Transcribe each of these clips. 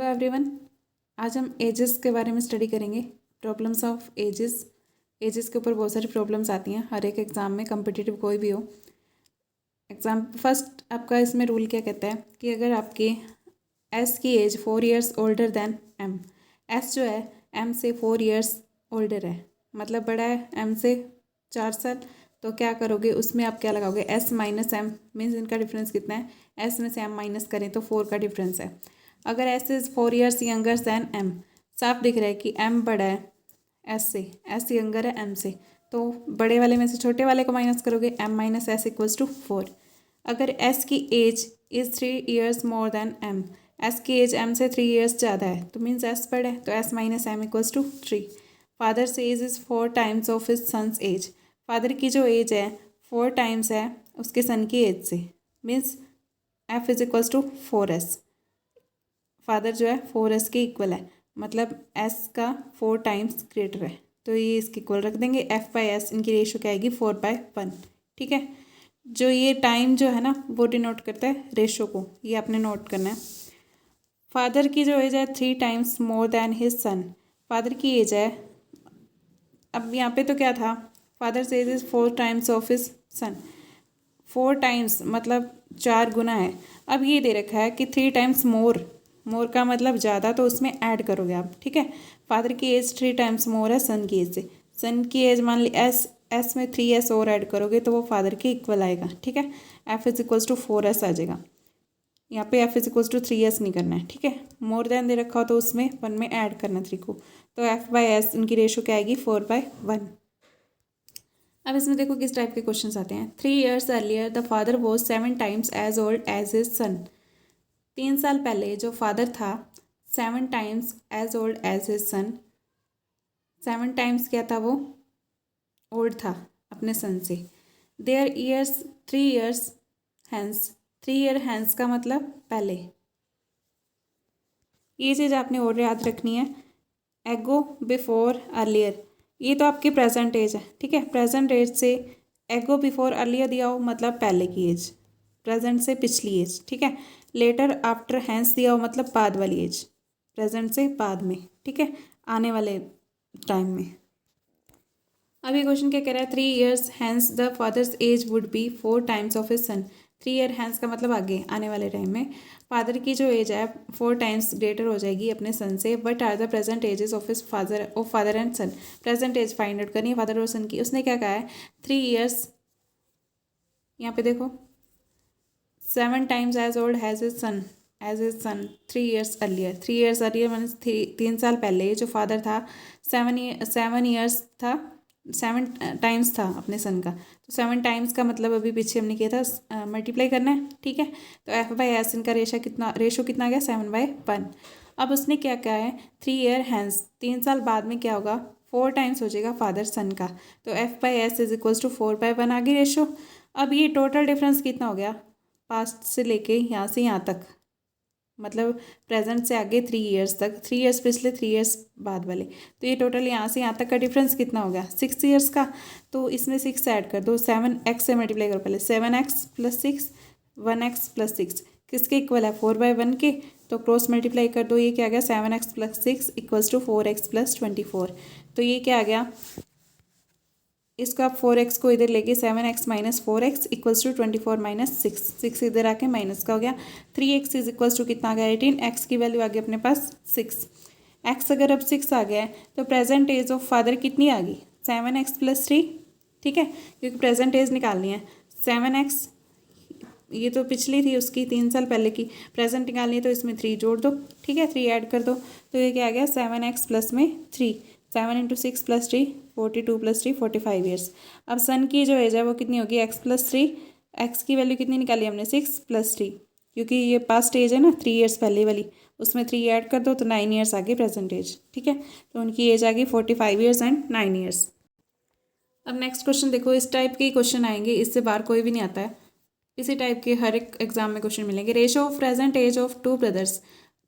Hello everyone. आज हम edges के बारे में स्टडी करेंगे। प्रॉब्लम्स ऑफ एजेस के ऊपर बहुत सारी प्रॉब्लम्स आती हैं हर एक एग्ज़ाम में, कम्पिटिटिव कोई भी हो एग्ज़ाम। फर्स्ट आपका इसमें रूल क्या कहता है कि अगर आपके एस की age 4 years older than M, S जो है एम से 4 ईयर्स ओल्डर है, मतलब बड़ा है एम से 4 साल, तो क्या करोगे उसमें आप क्या लगाओगे, एस माइनस एम, मीन्स इनका डिफरेंस कितना है, एस में से एम माइनस करें तो 4 का डिफरेंस है। अगर S is 4 years younger than M, साफ दिख रहा है कि एम बड़ा है एस से, एस यंगर है एम से, तो बड़े वाले में से छोटे वाले को माइनस करोगे, M minus S equals to 4। अगर एस की age is 3 years more than M, S की एज एम से 3 ईयर्स ज़्यादा है, तो मीन्स एस बड़ा है, तो S minus M equals to 3। Father's age is 4 times of his son's age, father की जो एज है 4 टाइम्स है उसके सन की एज से, means F is equals to 4s। Father जो है 4s के इक्वल है, मतलब s का 4 टाइम्स ग्रेटर है, तो ये इसके इक्वल रख देंगे। f/s इनकी रेशो क्या आएगी 4/1। ठीक है, जो ये टाइम जो है ना वो डिनोट करता है रेशो को, ये आपने नोट करना है। फादर की जो एज है 3 times more than his son, father की एज है, अब यहाँ पे तो क्या था, father age is 4 times of his son, 4 times मतलब 4 गुना है। अब ये दे रखा है कि 3 टाइम्स मोर, मोर का मतलब ज़्यादा, तो उसमें ऐड करोगे आप। ठीक है, फादर की एज 3 टाइम्स मोर है सन की एज से, सन की एज मान ली एस में 3s और ऐड करोगे तो वो फादर के इक्वल आएगा। ठीक है, F is equals to 4s आ जाएगा, यहाँ पे F is equals to 3s नहीं करना है। ठीक है, मोर देन दे रखा हो तो उसमें 1 में ऐड करना 3 को, तो f/s इनकी रेशो क्या आएगी 4/1। अब इसमें देखो किस टाइप के क्वेश्चन आते हैं। 3 years earlier the father was 7 times as old as his son, 3 साल पहले जो फादर था 7 times as old as his son, 7 times क्या था वो, ओल्ड था अपने सन से। Three years 3 years hence, 3 year hence का मतलब पहले, ये चीज़ आपने और याद रखनी है। एगो बिफोर अर्लियर, ये तो आपकी प्रेजेंट एज है। ठीक है, प्रेजेंट एज से एगो बिफोर अर्लियर दिया हो मतलब पहले की एज, प्रेजेंट से पिछली एज। ठीक है, लेटर आफ्टर हैंस दिया हो मतलब बाद वाली एज, प्रेजेंट से बाद में। ठीक है, आने वाले टाइम में। अब ये क्वेश्चन क्या कह रहा है, 3 years hence the father's age would be 4 times of his son, 3 year hence का मतलब आगे आने वाले टाइम में फादर की जो एज है 4 टाइम्स ग्रेटर हो जाएगी अपने सन से। What are the present ages of his father and son, present age find out करनी है फादर और सन की। उसने क्या कहा है 3 ईयर्स, यहाँ पे देखो 7 times as old as his son 3 years earlier, 3 years earlier means 3 साल पहले जो फादर था 7 ईयर्स था, 7 टाइम्स था अपने सन का, तो 7 टाइम्स का मतलब अभी पीछे हमने किया था मल्टीप्लाई करना है। ठीक है, तो f/s इनका रेशो कितना आ गया 7/1। अब उसने क्या कहा है 3 ईयर हैंस, 3 साल बाद में क्या होगा 4 टाइम्स हो जाएगा फादर सन का, तो f/s इज इक्वल्स टू 4/1 आ गई रेशो। अब ये टोटल डिफरेंस कितना हो गया, पास्ट से लेके यहाँ से यहाँ तक, मतलब प्रेजेंट से आगे 3 ईयर्स तक, 3 ईयर्स पिछले 3 ईयर्स बाद वाले, तो ये टोटल यहाँ से यहाँ तक का डिफरेंस कितना हो गया 6 ईयर्स का। तो इसमें 6 ऐड कर दो, 7x से मल्टीप्लाई करो पहले, 7x + 6, 1x + 6 किसके इक्वल है 4/1 के, तो क्रॉस मल्टीप्लाई कर दो, ये क्या आ गया 7x + 6 इक्वल्स टू 4x + 24। तो ये क्या आ गया, इसको आप 4x को इधर लेके 7x - 4x इक्वल्स टू 24 - 6, 6 इधर आके माइनस का हो गया, 3x इज इक्वल्स टू कितना आ गया 18, x की वैल्यू आ गई अपने पास 6। x अगर अब 6 आ गया है तो प्रेजेंट एज ऑफ फादर कितनी आ गई 7x + 3। ठीक है, क्योंकि प्रेजेंट एज निकालनी है 7x, ये तो पिछली थी उसकी 3 साल पहले की, प्रेजेंट निकालनी है तो इसमें 3 जोड़ दो। ठीक है, 3 ऐड कर दो, तो ये क्या आ गया 7x प्लस में 3, 7 × 6 + 3 42 + 3 45 ईयर्स। अब सन की जो एज है वो कितनी होगी x + 3, x की वैल्यू कितनी निकाली हमने 6 + 3, क्योंकि ये पास्ट एज है ना 3 ईयर्स पहले वाली, उसमें 3 ऐड कर दो तो 9 ईयर्स आ गई प्रेजेंट एज। ठीक है, तो उनकी एज आ गई 45 ईयर्स एंड 9 ईयर्स। अब नेक्स्ट क्वेश्चन देखो, इस टाइप के क्वेश्चन आएंगे, इससे बाहर कोई भी नहीं आता है, इसी टाइप के हर एक एग्जाम में क्वेश्चन मिलेंगे। Ratio of present age of 2 brothers,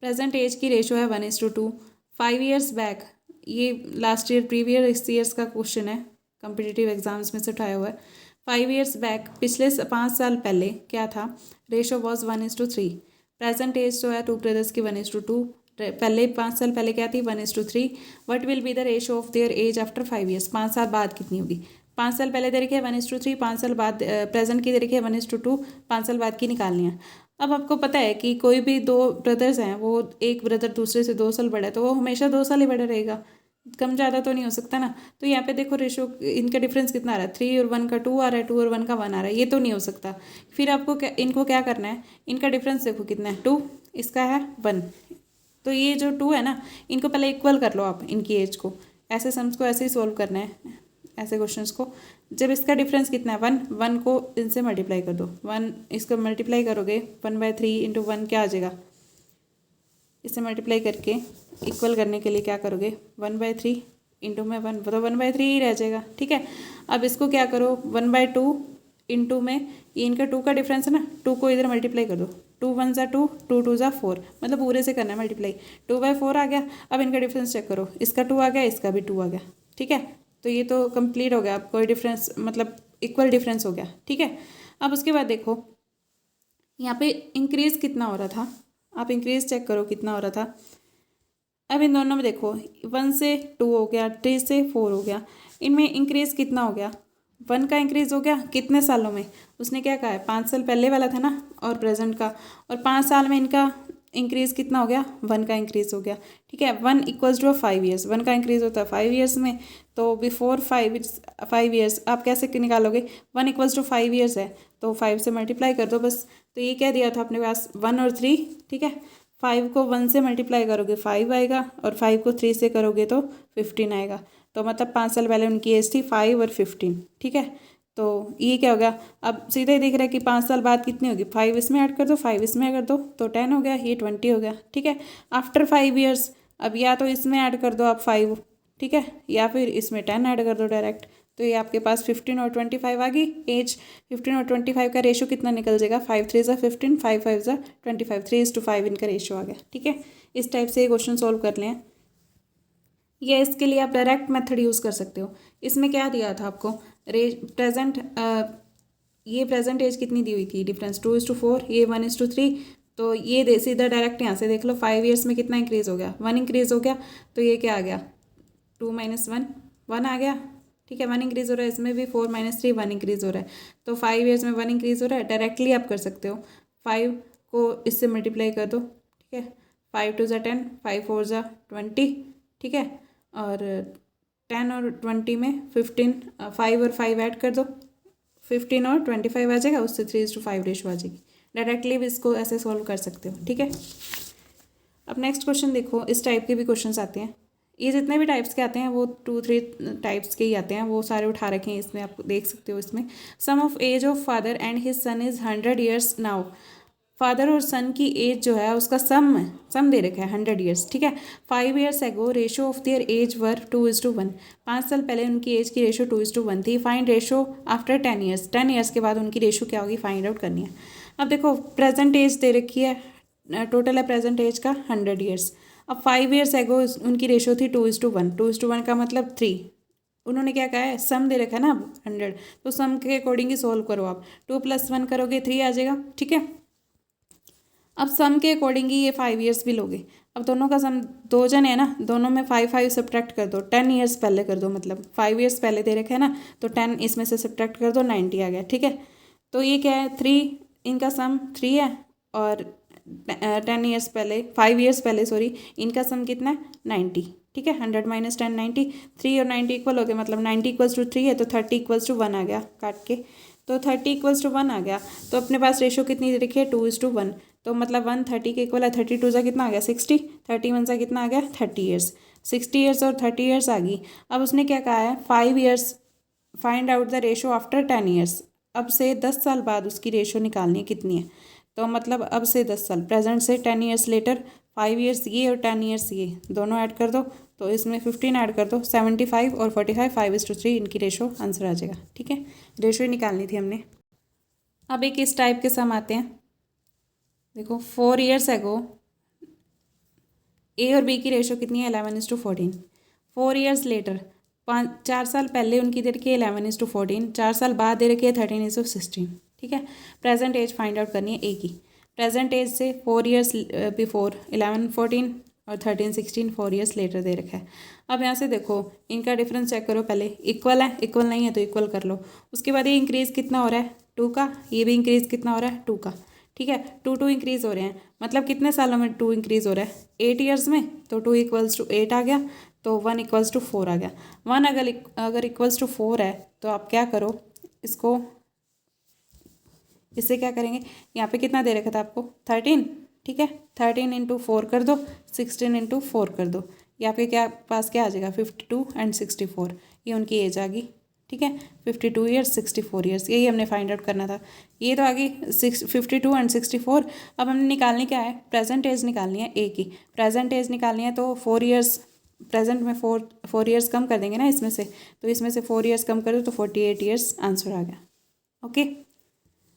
present age की रेशो है 1:2। 5 ईयर्स बैक, ये लास्ट ईयर प्रीवियस ईयर्स का क्वेश्चन है, कम्पिटिटिव एग्जाम्स में से उठाया हुआ है। 5 ईयर्स बैक, पिछले 5 साल पहले क्या था, रेशो वॉज 1:3। प्रेजेंट एज जो है 2 ब्रदर्स की 1:2, पहले 5 साल पहले क्या थी 1:3। What will be the ratio of their age after 5 years, 5 साल बाद कितनी होगी। 5 साल पहले दे रखी है 1:3, 5 साल बाद प्रेजेंट की दे रखी है 1:2, 5 साल बाद की निकालनी है। अब आपको पता है कि कोई भी दो ब्रदर्स हैं, वो एक ब्रदर दूसरे से 2 साल बड़ा है, तो वो हमेशा 2 साल ही बड़ा रहेगा, कम ज़्यादा तो नहीं हो सकता ना। तो यहाँ पे देखो रेशो इनका डिफरेंस कितना आ रहा है, 3 और 1 का 2 आ रहा है, 2 और 1 का 1 आ रहा है, ये तो नहीं हो सकता। फिर आपको इनको क्या करना है, इनका डिफरेंस देखो कितना है 2, इसका है 1। तो ये जो 2 है ना, इनको पहले इक्वल कर लो आप, इनकी एज को। ऐसे सम्स को ऐसे ही सोल्व करना है, ऐसे क्वेश्चंस को। जब इसका डिफरेंस कितना है 1, 1 को इनसे मल्टीप्लाई कर दो, 1 इसको मल्टीप्लाई करोगे 1/3 इंटू 1 क्या आ जाएगा, इसे मल्टीप्लाई करके इक्वल करने के लिए क्या करोगे 1/3 इंटू में 1, तो 1/3 ही रह जाएगा। ठीक है, अब इसको क्या करो 1/2 इंटू में, ये इनका 2 का डिफरेंस है ना, 2 को इधर मल्टीप्लाई कर दो, 2 1 ज़ा 2, 2 2 ज़ा 4, मतलब पूरे से करना है मल्टीप्लाई, 2/4 आ गया। अब इनका डिफरेंस चेक करो, इसका 2 आ गया, इसका भी 2 आ गया। ठीक है, तो ये तो कंप्लीट हो गया, अब कोई डिफरेंस मतलब इक्वल डिफरेंस हो गया। ठीक है, अब उसके बाद देखो यहाँ पे इंक्रीज कितना हो रहा था, आप इंक्रीज चेक करो कितना हो रहा था। अब इन दोनों में देखो 1 से 2 हो गया, 3 से 4 हो गया, इनमें इंक्रीज कितना हो गया, 1 का इंक्रीज हो गया कितने सालों में, उसने क्या कहा है 5 साल पहले वाला था ना, और प्रेजेंट का, और 5 साल में इनका इंक्रीज कितना हो गया, 1 का इंक्रीज हो गया। ठीक है, 1 इक्वल्स टू 5 ईयर्स, 1 का इंक्रीज होता है 5 ईयर्स में, तो बिफोर 5 ईयर्स आप कैसे निकालोगे, 1 इक्वल्स टू 5 ईयर्स है, तो 5 से मल्टीप्लाई कर दो बस। तो ये क्या दिया था अपने पास 1 और 3। ठीक है, 5 को 1 से मल्टीप्लाई करोगे 5 आएगा, और 5 को 3 से करोगे तो 15 आएगा। तो मतलब 5 साल पहले उनकी एज थी 5 और 15। ठीक है, तो ये क्या होगा, अब सीधे ही दिख रहा है कि 5 साल बाद कितनी होगी, 5 इसमें ऐड कर दो, 5 इसमें ऐड कर दो, तो 10 हो गया, ये 20 हो गया। ठीक है, आफ्टर 5 ईयर्स अब या तो इसमें ऐड कर दो आप 5, ठीक है, या फिर इसमें 10 ऐड कर दो डायरेक्ट, तो ये आपके पास 15 और 25 आ गई एज। 15 और 25 का रेशो कितना निकल जाएगा, 5 3 ज़ा 15, 5 5 ज़ा 25, 3:5 इनका रेशो आ गया। ठीक है, इस टाइप से ये क्वेश्चन सोल्व कर लें, या इसके लिए आप डायरेक्ट मेथड यूज़ कर सकते हो। इसमें क्या दिया था आपको, प्रेजेंट ये प्रेजेंट एज कितनी दी हुई थी, डिफरेंस 2:4, ये 1:3, तो ये सीधा डायरेक्ट यहाँ से देख लो 5 ईयर्स में कितना इंक्रीज़ हो गया, 1 इंक्रीज़ हो गया, तो ये क्या आ गया 2 - 1 1 आ गया। ठीक है, 1 इंक्रीज़ हो रहा है, इसमें भी 4 - 3 1 इंक्रीज़ हो रहा है, तो 5 ईयर्स में 1 इंक्रीज़ हो रहा है। डायरेक्टली आप कर सकते हो, 5 को इससे मल्टीप्लाई कर दो। ठीक है, 5 2 ज़ा 10, 5 4 ज़ा 20। ठीक है, और 10 और 20 में 15, 5 और 5 ऐड कर दो, 15 और 25 आ जाएगा, उससे 3:5 रेशो आ जाएगी। डायरेक्टली भी इसको ऐसे सोल्व कर सकते हो। ठीक है, अब नेक्स्ट क्वेश्चन देखो, इस टाइप के भी क्वेश्चंस आते हैं, ये जितने भी टाइप्स के आते हैं वो 2-3 टाइप्स के ही आते हैं, वो सारे उठा रखे हैं इसमें, आप देख सकते हो। इसमें sum of age of father and his son is 100 years now, father और सन की एज जो है उसका सम दे रखा है 100 ईयर्स। ठीक है, 5 years ago ratio of their age were 2:1, 5 साल पहले उनकी एज की रेशो 2:1 थी। Find ratio after 10 years, 10 years के बाद उनकी रेशो क्या होगी, फाइंड आउट करनी है। अब देखो प्रेजेंट एज दे रखी है, टोटल है प्रेजेंट एज का 100 ईयर्स। अब 5 ईयर्स एगो उनकी रेशो थी 2:1, 2:1 का मतलब 3। उन्होंने क्या कहा है, सम दे रखा है ना अब 100, तो सम के अकॉर्डिंग ही सोल्व करो आप, 2 + 1 करोगे 3 आ जाएगा। ठीक है, अब सम के अकॉर्डिंग ही ये 5 ईयर्स भी लोगे। अब दोनों का सम 2 जन है ना, दोनों में 5 5 सब्ट्रैक्ट कर दो, 10 ईयर्स पहले कर दो, मतलब 5 ईयर्स पहले दे रखे है ना, तो 10 इसमें से सब्ट्रैक्ट कर दो, 90 आ गया। ठीक है, तो ये क्या है 3, इनका सम 3 है, और 10 ईयर्स पहले 5 ईयर्स पहले सॉरी, इनका सम कितना है 90। ठीक है, 100 - 10 90, 3 और 90 इक्वल हो गए, मतलब 90 = 3 है, तो 30 = 1 आ गया काट के, तो 30 = 1 आ गया। तो अपने पास रेशो कितनी दे रखी है 2:1, तो मतलब 1 30 के इक्वल है, 32 ज़ा कितना आ गया 60, 31 ज़ा कितना आ गया 30 ईयर्स, 60 ईयर्स और 30 ईयर्स आ गई। अब उसने क्या कहा है 5 years, find out the ratio after 10 years, अब से 10 साल बाद उसकी रेशो निकालनी है कितनी है, तो मतलब अब से 10 साल, प्रेजेंट से 10 ईयर्स लेटर, 5 ईयर्स ये और 10 ईयर्स ये दोनों ऐड कर दो, तो इसमें 15 ऐड कर दो, 75 और 45 5:3 इनकी रेशो आंसर आ जाएगा। ठीक है, रेशो ही निकालनी थी हमने। अब एक इस टाइप के सम आते हैं, देखो 4 ईयर्स एगो ए और बी की रेशो कितनी है 11:14। 4 ईयर्स लेटर 4 साल पहले उनकी दे रखी है 11:14, 4 साल बाद दे रखी है 13:16। ठीक है, प्रेजेंट एज फाइंड आउट करनी है ए की। प्रेजेंट एज से 4 ईयर्स बिफोर 11 14, और 13 16 4 ईयर्स लेटर दे रखा है। अब यहाँ से देखो इनका डिफरेंस चेक करो, पहले इक्वल है, इक्वल नहीं है तो इक्वल कर लो। उसके बाद ये इंक्रीज़ कितना हो रहा है 2 का, ये भी इंक्रीज़ कितना हो रहा है 2 का, ठीक है। 2 इंक्रीज़ हो रहे हैं, मतलब कितने सालों में 2 इंक्रीज़ हो रहा है 8 ईयर्स में, तो 2 इक्वल्स टू 8 आ गया, तो 1 इक्वल्स टू 4 आ गया। 1 अगर इक्वल्स टू 4 है तो आप क्या करो, इसको इससे क्या करेंगे, यहाँ पे कितना दे रखा था आपको 13, ठीक है। 13 इंटू 4 कर दो, 16 इंटू 4 कर दो, ये आपके क्या पास क्या आ जाएगा 52 एंड 64, ये उनकी एज आ गई, ठीक है। 52 ईयर्स 64 ईयर्स, यही हमने फाइंड आउट करना था। ये तो आ गई 52 एंड 64। अब हमने निकालनी क्या है, प्रेजेंट एज निकालनी है ए की। प्रेजेंट एज निकालनी है तो 4 ईयर्स, प्रेजेंट में 4 ईयर्स कम कर देंगे ना इसमें से, तो इसमें से 4 ईयर्स कम कर दो तो 48 ईयर्स आंसर आ गया। ओके,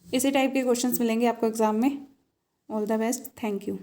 इसी टाइप के क्वेश्चंस मिलेंगे आपको एग्जाम में। All the best, thank you.